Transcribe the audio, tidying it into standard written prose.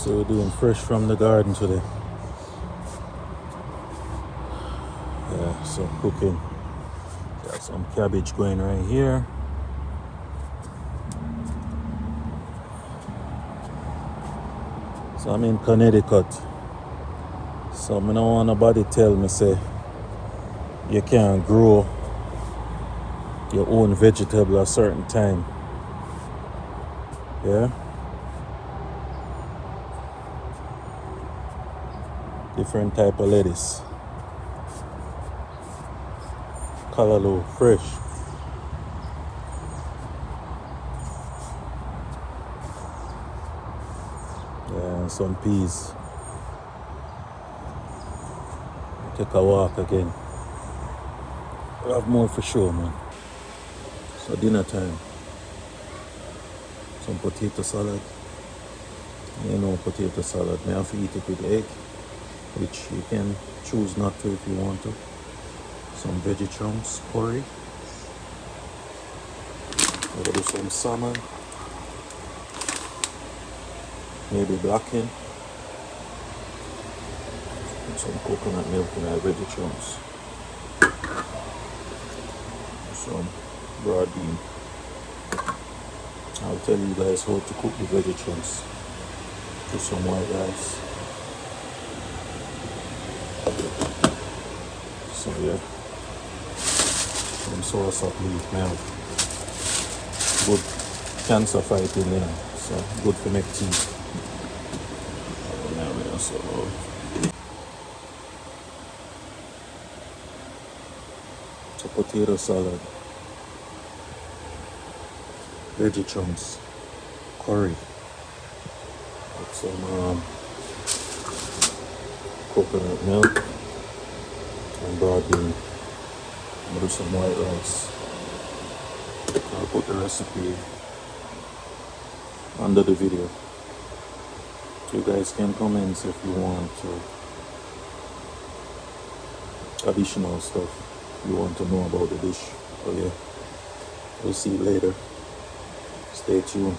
So we're doing fresh from the garden today. Yeah, so cooking. Got some cabbage going right here. So I'm in Connecticut. So I don't want nobody tell me say you can't grow your own vegetable at a certain time. Yeah? Different type of lettuce. Callaloo, fresh. Yeah, and some peas. Take a walk again. We'll have more for sure, man. So dinner time. Some potato salad. You know, potato salad. May have to eat it with egg, which you can choose not to if you want to. Some veggie chunks, curry. We'll do some salmon. Maybe blackened. And some coconut milk in our veggie chunks. Some broad bean. I'll tell you guys how to cook the veggie chunks. Put some white rice. So yeah, some soursop leaf now. Good cancer fighting there, so good for make tea. Yeah, so it's a potato salad, veggie chunks, curry, with some coconut milk and broad bean. I'm gonna do some white rice. I'll put the recipe under the video. You guys can comment if you want additional stuff you want to know about the dish. Oh yeah, we'll see you later. Stay tuned.